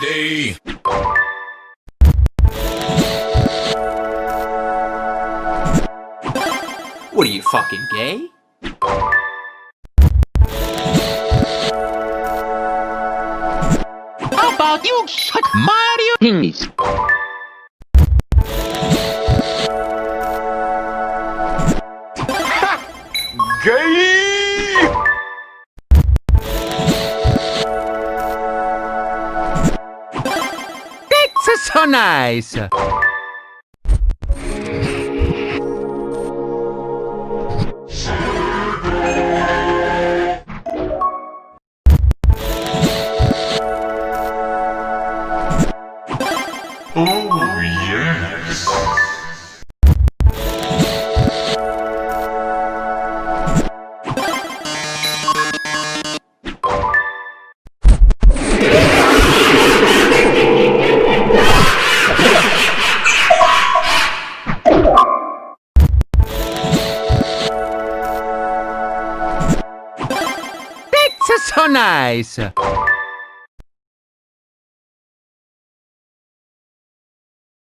today. What are you, fucking gay? How about you suck Mario Hingis? Gay! That's so nice. Oh, yes. That's so nice.